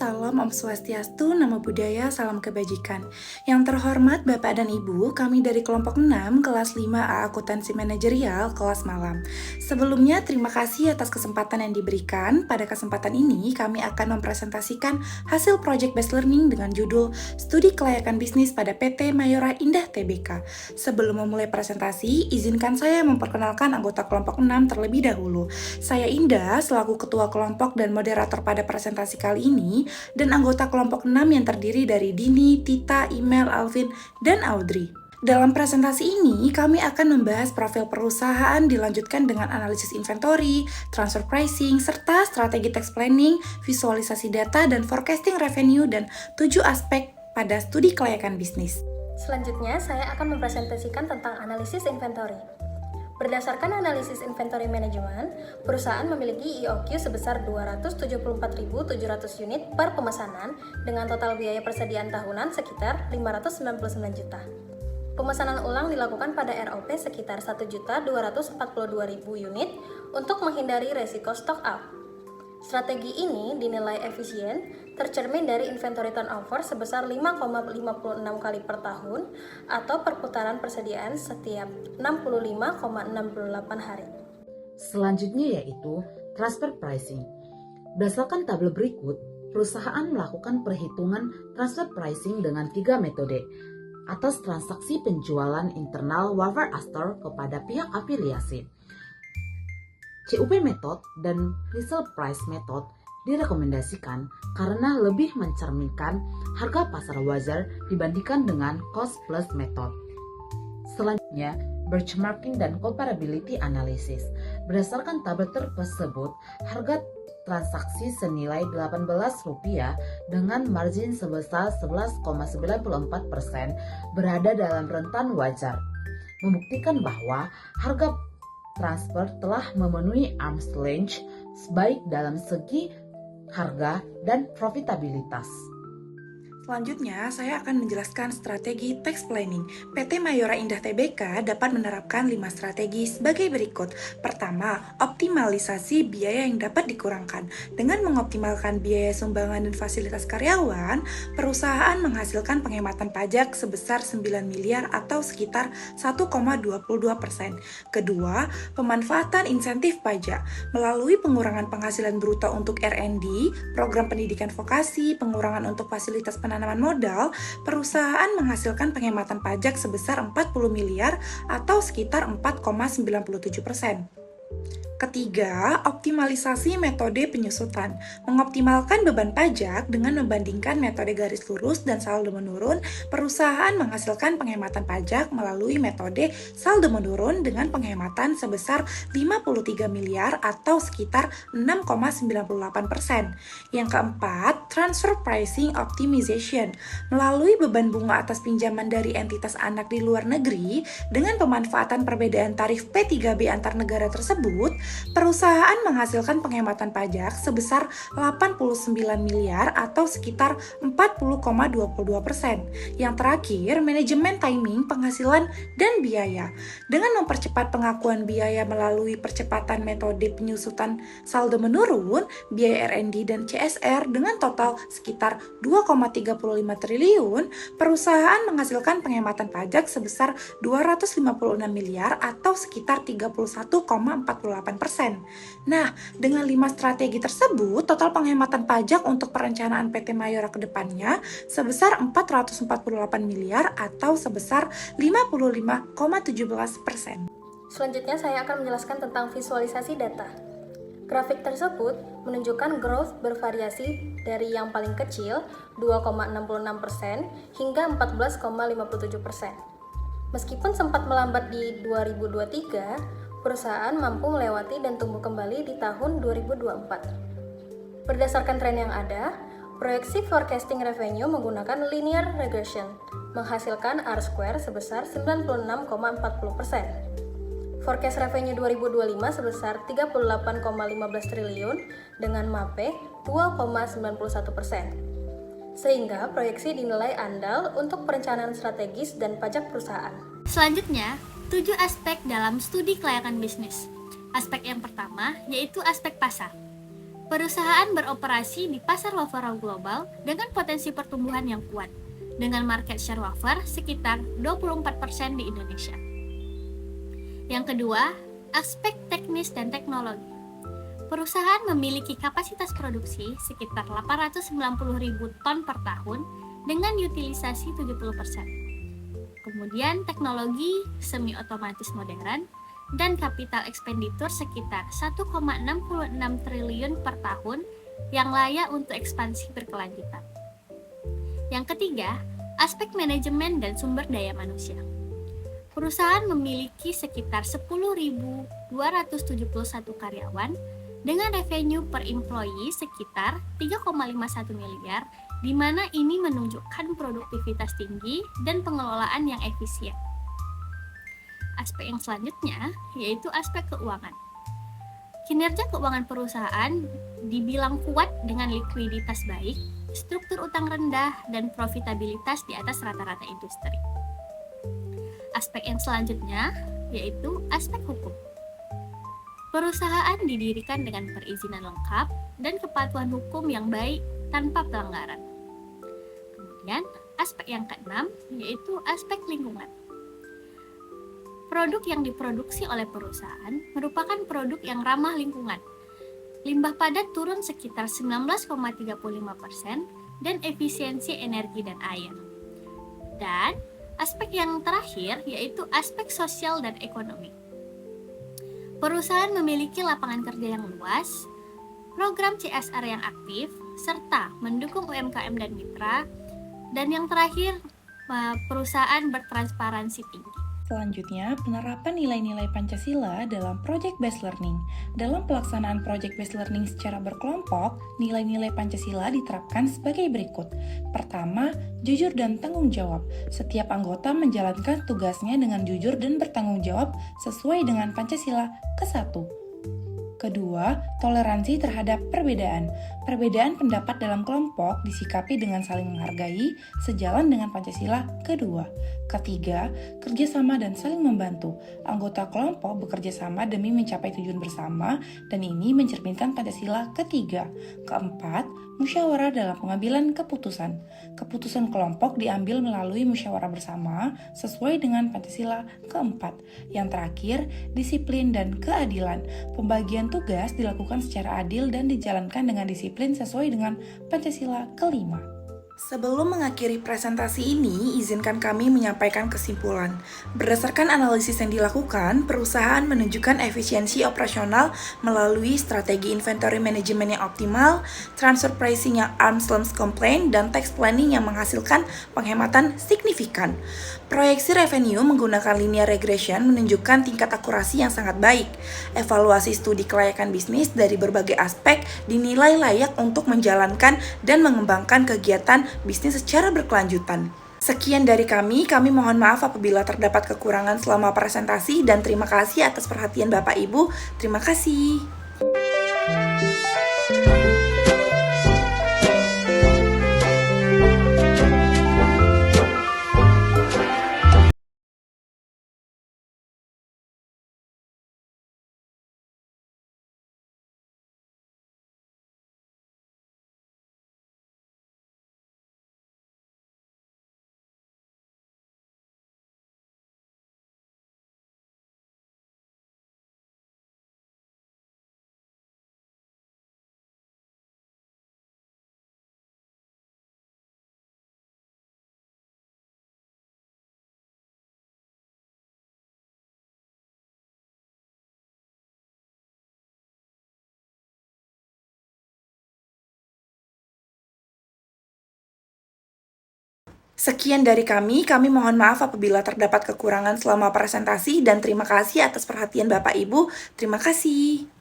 Salam Om Swastiastu, Namo Buddhaya, Salam Kebajikan. Yang terhormat Bapak dan Ibu, kami dari kelompok 6, kelas 5A Akuntansi Manajerial, kelas malam. Sebelumnya, terima kasih atas kesempatan yang diberikan. Pada kesempatan ini, kami akan mempresentasikan hasil Project Based Learning dengan judul Studi Kelayakan Bisnis pada PT Mayora Indah Tbk. Sebelum memulai presentasi, izinkan saya memperkenalkan anggota kelompok 6 terlebih dahulu. Saya Indah, selaku Ketua Kelompok dan Moderator pada presentasi kali ini, dan anggota kelompok 6 yang terdiri dari Dini, Tita, Imel, Alvin, dan Audrey. Dalam presentasi ini, kami akan membahas profil perusahaan dilanjutkan dengan analisis inventory, transfer pricing, serta strategi tax planning, visualisasi data, dan forecasting revenue, dan 7 aspek pada studi kelayakan bisnis. Selanjutnya, saya akan mempresentasikan tentang analisis inventory. Berdasarkan analisis inventory management, perusahaan memiliki EOQ sebesar 274.700 unit per pemesanan dengan total biaya persediaan tahunan sekitar 599 juta. Pemesanan ulang dilakukan pada ROP sekitar 1.242.000 unit untuk menghindari resiko stock up. Strategi ini dinilai efisien, tercermin dari inventory turnover sebesar 5,56 kali per tahun atau perputaran persediaan setiap 65,68 hari. Selanjutnya yaitu transfer pricing. Berdasarkan tabel berikut, perusahaan melakukan perhitungan transfer pricing dengan 3 metode atas transaksi penjualan internal wafer Astor kepada pihak afiliasi. CUP method dan resale price method direkomendasikan karena lebih mencerminkan harga pasar wajar dibandingkan dengan cost plus method. Selanjutnya, benchmarking dan comparability analysis. Berdasarkan tabel tersebut, harga transaksi senilai Rp18 dengan margin sebesar 11,94% berada dalam rentan wajar, membuktikan bahwa harga transfer telah memenuhi arm's length baik dalam segi harga dan profitabilitas. Selanjutnya, saya akan menjelaskan strategi tax planning. PT Mayora Indah Tbk dapat menerapkan 5 strategi sebagai berikut. Pertama, optimalisasi biaya yang dapat dikurangkan. Dengan mengoptimalkan biaya sumbangan dan fasilitas karyawan, perusahaan menghasilkan penghematan pajak sebesar 9 miliar atau sekitar 1,22%. Kedua, pemanfaatan insentif pajak. Melalui pengurangan penghasilan bruto untuk R&D, program pendidikan vokasi, pengurangan untuk fasilitas penanaman modal, perusahaan menghasilkan penghematan pajak sebesar 40 miliar atau sekitar 4,97%. Ketiga, optimalisasi metode penyusutan. Mengoptimalkan beban pajak dengan membandingkan metode garis lurus dan saldo menurun, perusahaan menghasilkan penghematan pajak melalui metode saldo menurun dengan penghematan sebesar 53 miliar atau sekitar 6,98%. Yang keempat, transfer pricing optimization. Melalui beban bunga atas pinjaman dari entitas anak di luar negeri, dengan pemanfaatan perbedaan tarif P3B antar negara tersebut, perusahaan menghasilkan penghematan pajak sebesar 89 miliar atau sekitar 40,22%. Yang terakhir, manajemen timing penghasilan dan biaya. Dengan mempercepat pengakuan biaya melalui percepatan metode penyusutan saldo menurun, biaya R&D dan CSR dengan total sekitar 2,35 triliun, perusahaan menghasilkan penghematan pajak sebesar 256 miliar atau sekitar 31,48%. Nah, dengan 5 strategi tersebut, total penghematan pajak untuk perencanaan PT Mayora ke depannya sebesar 448 miliar atau sebesar 55,17%. Selanjutnya, saya akan menjelaskan tentang visualisasi data. Grafik tersebut menunjukkan growth bervariasi dari yang paling kecil 2,66% hingga 14,57%. Meskipun sempat melambat di 2023, perusahaan mampu melewati dan tumbuh kembali di tahun 2024. Berdasarkan tren yang ada, proyeksi forecasting revenue menggunakan linear regression, menghasilkan R-square sebesar 96,40%. Forecast revenue 2025 sebesar 38,15 triliun dengan MAPE 2,91%. Sehingga proyeksi dinilai andal untuk perencanaan strategis dan pajak perusahaan. Selanjutnya, 7 aspek dalam studi kelayakan bisnis. Aspek yang pertama yaitu aspek pasar. Perusahaan beroperasi di pasar wafer global dengan potensi pertumbuhan yang kuat, dengan market share wafer sekitar 24% di Indonesia. Yang kedua, aspek teknis dan teknologi. Perusahaan memiliki kapasitas produksi sekitar 890.000 ton per tahun dengan utilisasi 70%. Kemudian teknologi semi-otomatis modern dan kapital ekspenditur sekitar 1,66 triliun per tahun yang layak untuk ekspansi berkelanjutan. Yang ketiga, aspek manajemen dan sumber daya manusia. Perusahaan memiliki sekitar 10.271 karyawan dengan revenue per employee sekitar 3,51 miliar, di mana ini menunjukkan produktivitas tinggi dan pengelolaan yang efisien. Aspek yang selanjutnya yaitu aspek keuangan. Kinerja keuangan perusahaan dibilang kuat dengan likuiditas baik, struktur utang rendah, dan profitabilitas di atas rata-rata industri. Aspek yang selanjutnya yaitu aspek hukum. Perusahaan didirikan dengan perizinan lengkap dan kepatuhan hukum yang baik tanpa pelanggaran. Kemudian, aspek yang keenam yaitu aspek lingkungan. Produk yang diproduksi oleh perusahaan merupakan produk yang ramah lingkungan. Limbah padat turun sekitar 19,35% dan efisiensi energi dan air. Dan aspek yang terakhir yaitu aspek sosial dan ekonomi. Perusahaan memiliki lapangan kerja yang luas, program CSR yang aktif, serta mendukung UMKM dan mitra. Dan yang terakhir, perusahaan bertransparansi tinggi. Selanjutnya, penerapan nilai-nilai Pancasila dalam Project Based Learning. Dalam pelaksanaan Project Based Learning secara berkelompok, nilai-nilai Pancasila diterapkan sebagai berikut. Pertama, jujur dan tanggung jawab. Setiap anggota menjalankan tugasnya dengan jujur dan bertanggung jawab sesuai dengan Pancasila ke-1. Kedua, toleransi terhadap perbedaan. Perbedaan pendapat dalam kelompok disikapi dengan saling menghargai sejalan dengan Pancasila kedua. Ketiga, kerjasama dan saling membantu. Anggota kelompok bekerja sama demi mencapai tujuan bersama dan ini mencerminkan Pancasila ketiga. Keempat, musyawarah dalam pengambilan keputusan. Keputusan kelompok diambil melalui musyawarah bersama sesuai dengan Pancasila keempat. Yang terakhir, disiplin dan keadilan. Pembagian tugas dilakukan secara adil dan dijalankan dengan disiplin sesuai dengan Pancasila kelima. Sebelum mengakhiri presentasi ini, izinkan kami menyampaikan kesimpulan. Berdasarkan analisis yang dilakukan, perusahaan menunjukkan efisiensi operasional melalui strategi inventory management yang optimal, transfer pricing yang arm's length compliant, dan tax planning yang menghasilkan penghematan signifikan. Proyeksi revenue menggunakan linear regression menunjukkan tingkat akurasi yang sangat baik. Evaluasi studi kelayakan bisnis dari berbagai aspek dinilai layak untuk menjalankan dan mengembangkan kegiatan bisnis secara berkelanjutan. Sekian dari kami mohon maaf apabila terdapat kekurangan selama presentasi dan terima kasih atas perhatian Bapak Ibu. Terima kasih. Sekian dari kami mohon maaf apabila terdapat kekurangan selama presentasi dan terima kasih atas perhatian Bapak Ibu. Terima kasih.